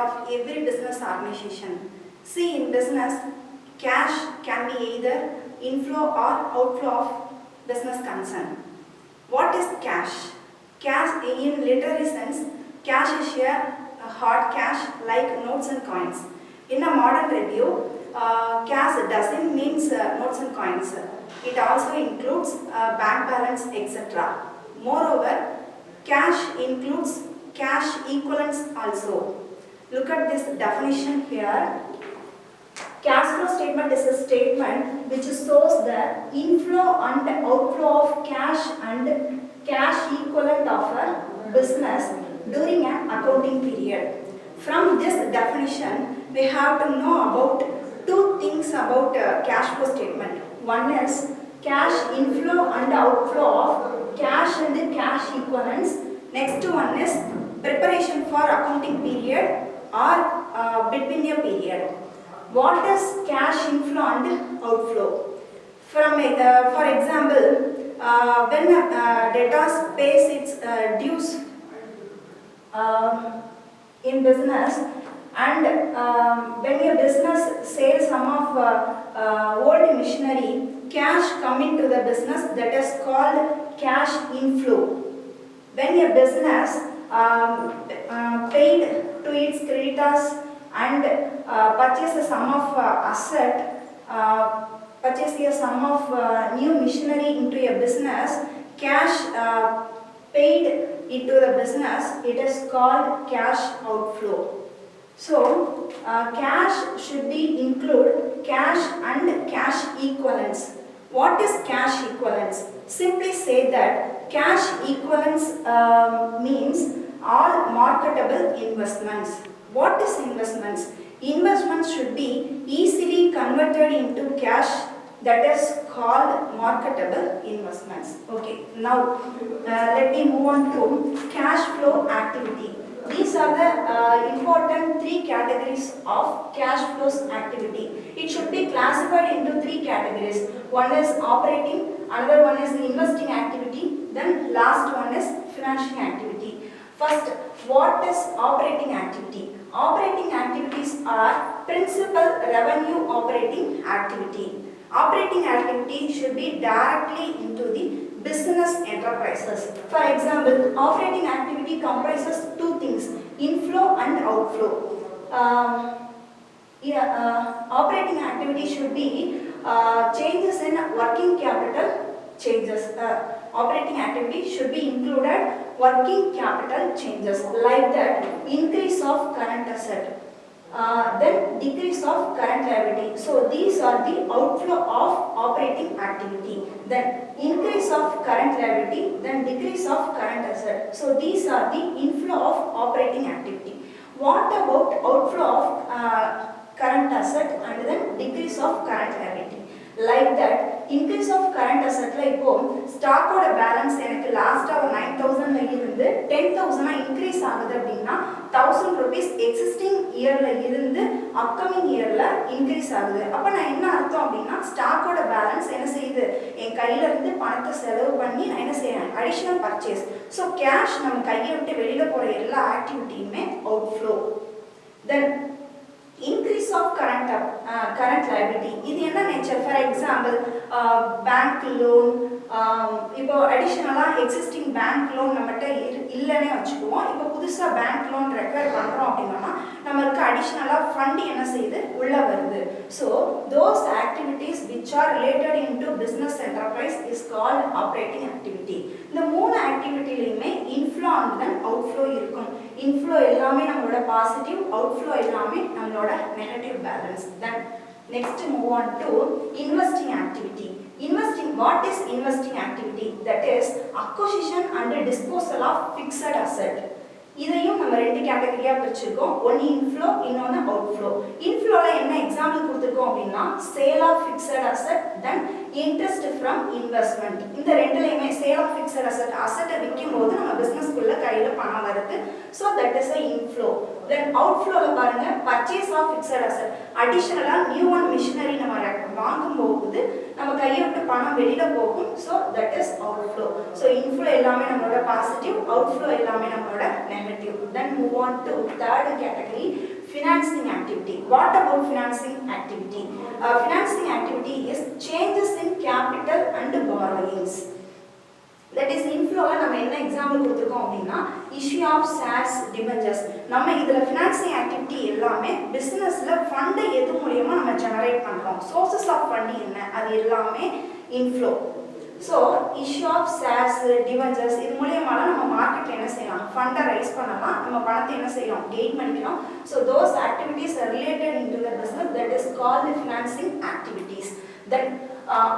of every business organization. See, in business, cash can be either inflow or outflow of business concern. What is cash? Cash in literary sense, cash is a hard cash like notes and coins. In a modern review, cash doesn't mean notes and coins. It also includes bank balance, etc. Moreover, cash includes cash equivalents also. Look at this definition here. Cash flow statement is a statement which shows the inflow and outflow of cash and cash equivalent of a business during an accounting period. From this definition, we have to know about two things about cash flow statement. One is cash inflow and outflow of cash and cash equivalents. Next one is preparation for accounting period or between a period. What is cash inflow and outflow? For example, when a debtor pays its dues in business, and when your business sells some of old machinery, cash coming to the business, that is called cash inflow. When your business paid to its creditors and purchase a sum of purchase a sum of new machinery into a business, cash paid into the business, it is called cash outflow. So, cash should be include cash and cash equivalents. What is cash equivalents? Simply say that cash equivalents means all marketable investments. What is investments? Investments should be easily converted into cash, that is called marketable investments. Okay, now let me move on to cash flow activity. These are the important three categories of cash flows activity. It should be classified into three categories. One is operating, another one is investing activity, then last one is financing activity. First, what is operating activity? Operating activities are principal revenue operating activity. Operating activity should be directly into the business enterprises. For example, operating activity comprises two things, inflow and outflow. Operating activity should be changes in working capital changes. Operating activity should be included working capital changes, like that increase of current asset, then decrease of current liability. So these are the outflow of operating activity. Then increase of current liability, then decrease of current asset. So these are the inflow of operating activity. What about outflow of current asset and then decrease of current liability? Like that, increase of current asset like stock oda balance எனக்கு last hour 9,000 ல இருந்து 10,000 increase ஆகுது அப்படினா 1000 rupees existing year ல இருந்து upcoming year ல increase ஆகுது. அப்ப நான் என்ன அர்த்தம் அப்படினா stock oda balance என்ன செய்யுது, என் கையில இருந்து பணத்தை செலவு பண்ணி நான் என்ன செய்றேன், additional purchase. So cash நம்ம கையை விட்டு வெளியில போற எல்லா ஆக்டிவிட்டியுமே outflow. Then increase of current liability. இது என்ன nature? For example, bank loan, இப்போ additionally existing bank loan நம்மட்ட இல்லனே வச்சுக்குவோம். இப்போ புதுசா bank loan ரெக்வயர் பண்றோம் அப்படினா நமக்கு additionally fund என்ன செய்யுது, உள்ள வருது. So those activities which are related into business enterprise is called operating activity. இந்த மூணு ஆக்டிவிட்டிலயுமே inflow and then outflow இருக்கும். Inflow எல்லாமே நம்மளோட பாசிட்டிவ், outflow எல்லாமே நம்மளோட negative balance. Then next move on to investing activity. Investing, what is investing activity? That is acquisition and disposal of fixed asset. இதையும் நம்ம ரெண்டு கேட்டகரியா பிரிச்சிருக்கோம். ஒன்னு இன்ஃப்ளோ, இன்னொன்னு அவுட்ஃப்ளோ. இன்ஃப்ளோல என்ன எக்ஸாம்பிள் கொடுத்திருக்கோம் அப்படினா sale of fixed asset, then interest from investment. இந்த ரெண்டுலயுமே சேல் ஆஃப் ஃபிக்ஸட் அசெட்டை விக்கும்போது நம்ம பிசினஸ்க்குள்ள கையில பணம் வருது. So that is a inflow. Then outflowல பாருங்க purchase of fixed asset. அடிஷனலா நியூ ஒன் மிஷினரி நம்ம வாங்கும்போது நம்ம கையை விட்டு பணம் வெளியில போகும். So that is outflow. So inflow எல்லாமே நம்மளோட பாசிட்டிவ், outflow எல்லாமே நம்மளோட negative. Then move on to third category, financing activity. What about financing activity? Financing activity is changes in capital and borrowings. That is inflow. நம்ம என்ன example கொடுத்துருக்கோம் அப்படின்னா issue of shares, debentures. நம்ம இதுல financing activity எல்லாமே பிசினஸ்ல fund எது மூலமா நம்ம ஜெனரேட் பண்றோம், சோர்சஸ் ஆஃப் ஃபண்ட் என்ன, அது எல்லாமே inflow. So issue of shares, debentures இது மூலமா நம்ம மார்க்கெட்ல என்ன செய்யலாம், ஃபண்டை ரைஸ் பண்ணலாம், நம்ம பணத்தை என்ன செய்யலாம், கெயின் பண்ணிக்கலாம். So those activities are related into the business, that is called financing activities. Then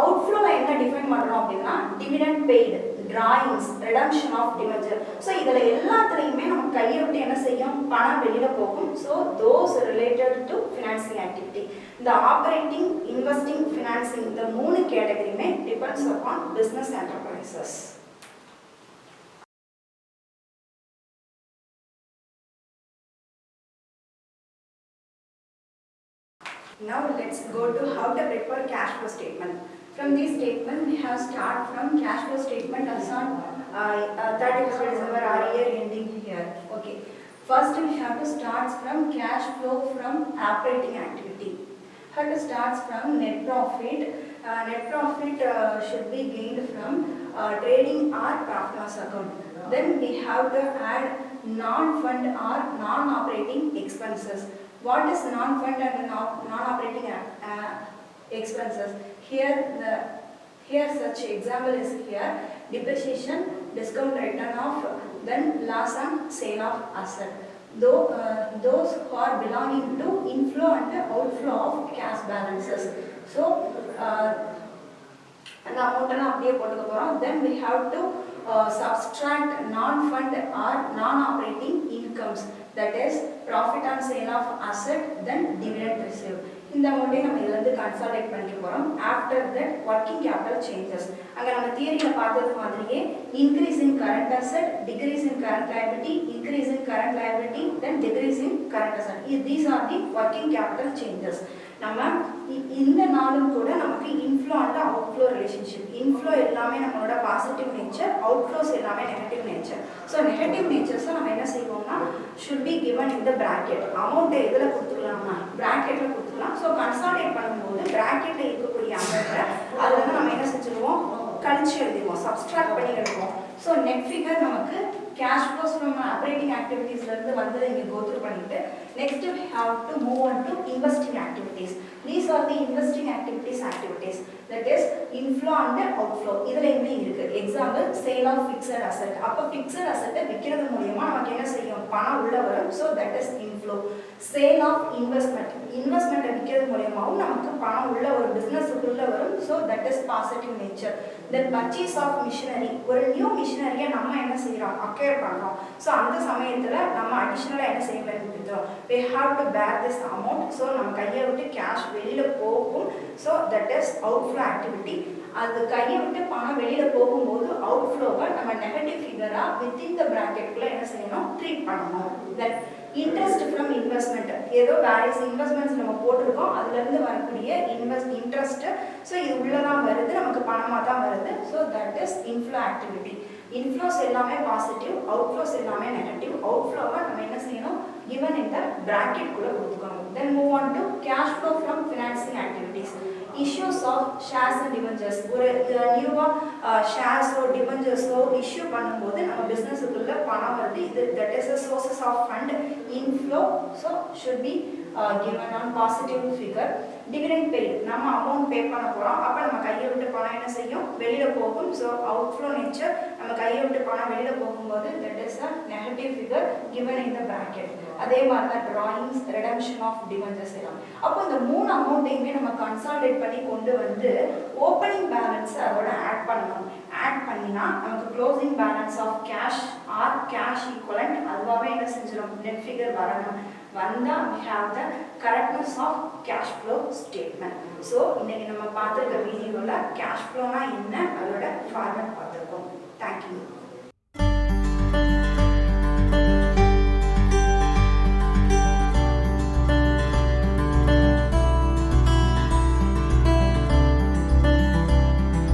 outflow என்ன டிஃபைன் பண்றோம் அப்படின்னா dividend paid, drawings, redemption of debenture. So இதல எல்லாத்துலயுமே நம்ம கையை விட்டு என்ன செய்யும், பணம் வெளியில போகும். So those related to financing activity. The operating, investing, financing இந்த மூணு கேட்டகரியுமே depends upon business enterprises. Now let's go to how to prepare cash flow statement. From this statement we have start from cash flow statement as on 31st December or year ending here. Okay. First we have to start from cash flow from operating activity. How to start from net profit. Net profit should be gained from trading or profit loss account. Then we have to add non-fund or non-operating expenses. What is non-fund and non-operating expenses? Here such example is here: depreciation, discount written off, then loss on sale of asset. Those who are belonging to inflow and outflow of cash balances. So and the amount அப்படியே போட்டுக்க போறோம். Then we have to subtract non-fund or non-operating incomes, that is profit on sale of asset, then dividend received. இந்த அமௌண்ட்டை நம்ம இதுல இருந்து consolidate பண்ணிக்க போறோம். After that working capital changes. அங்க நம்ம தியரியில பார்த்தது மாதிரியே increase in current asset, decrease in current liability, increase in current liability, then decrease in current asset. These are the working capital changes. நம்ம இந்த நாளும் கூட நமக்கு inflow and outflow relationship. Inflow எல்லாமே நம்மளோட பாசிட்டிவ் நேச்சர், அவுட்ஃப்ளோஸ் எல்லாமே negative nature. So negative நேச்சர்ஸை நம்ம என்ன செய்வோம்னா should be given in the bracket. அமௌண்ட்டை எதில் கொடுத்துக்கலாம்னா பிராக்கெட்ல கொடுத்துக்கலாம். ஸோ கன்சாலிடேட் பண்ணும்போது பிராக்கெட்ல இருக்கக்கூடிய அமௌண்ட்டை அது வந்து நம்ம என்ன செஞ்சுருவோம், கழிச்சு எழுதிடுவோம், சப்ஸ்ட்ராக்ட் பண்ணி எழுதுவோம். ஸோ நெட் ஃபிகர் நமக்கு cash flows from operating activities ல இருந்து வந்து இங்க go through பண்ணிட்டு next we have to move on to investing activities. These are the investing activities that is inflow and outflow. இதுல என்ன இருக்கு, example sale of fixed asset. அப்ப fixed asset விக்கிறது மூலமா நமக்கு என்ன செய்யும், பணம் உள்ள வரும். So that is inflow. Sale of investment விக்கிறது மூலமாவும் நமக்கு பணம் உள்ள ஒரு பிசினஸ் உள்ள வரும். So that is positive nature. Then purchase of machinery, ஒரு நியூ மிஷினரியை நம்ம என்ன செய்யறோம், அக்வயர் பண்றோம். ஸோ அந்த சமயத்துல நம்ம அடிஷனலா என்ன செய்ய வேண்டியிருக்கிறோம், we have to bear this amount. So நம்ம கையை விட்டு கேஷ் வெளியில போகும். So that is outflow activity. அது கையை விட்டு பணம் வெளியில போகும்போது அவுட்ஃப்ளோவை நம்ம நெகட்டிவ் ஃபிகரா வித்தின் த பிராக்கெட்டுக்குள்ள என்ன செய்யணும், ட்ரீட் பண்ணணும். தென் இன்ட்ரெஸ்ட் ஃப்ரம் இன்வெஸ்ட்மெண்ட், ஏதோ வேரியஸ் இன்வெஸ்ட்மெண்ட்ஸ் நம்ம போட்டிருக்கோம், அதுல இருந்து வரக்கூடிய இன்ட்ரெஸ்ட். ஸோ இது உள்ளதான் வருது, நமக்கு பணமா தான் வருது. So that is inflow activity. Inflows எல்லாமே பாசிட்டிவ், அவுட்ஃப்ளோஸ் எல்லாமே நெகட்டிவ். அவுட்ஃப்ளோவை நம்ம என்ன செய்யணும், given in the bracket குள்ள கொடுத்துக்கணும். Then move on to cash flow from financing activities. Issues of shares and debentures. ஒரு நியூவா ஷேர்ஸோ டிபெஞ்சர்ஸோ இஷ்யூ பண்ணும்போது நம்ம பிஸ்னஸுக்குள்ள பணம் வருது. இது that is a sources of fund inflow. So should be given on positive figure. Dividend paid, நம்ம amount pay பண்ண போறோம். அப்ப நம்ம கையை விட்டு பணம் என்ன செய்யும், வெளியில போகும். So outflow nature, நம்ம கையை விட்டு பணம் வெளியில போகும்போது that is a negative figure given in the bracket. அதே மாதிரி தான் drawings, redemption of debentures எல்லாம். அப்போ இந்த மூணு அமௌண்ட்டையுமே நம்ம கன்சாலிடேட் பண்ணி கொண்டு வந்து ஓப்பனிங் பேலன்ஸ் அதோட ஆட் பண்ணணும். ஆட் பண்ணினா நமக்கு closing balance of cash or cash equivalent அதுவாகவே என்ன செஞ்சிடும், நெட் ஃபிகர் வரணும். வந்தா we have the correctness of cash flow statement. So இன்னைக்கு நம்ம பார்த்திருக்க வீடியோல cash flowனா என்ன அதோட ஃபார்மட் பார்த்திருக்கோம். Thank you.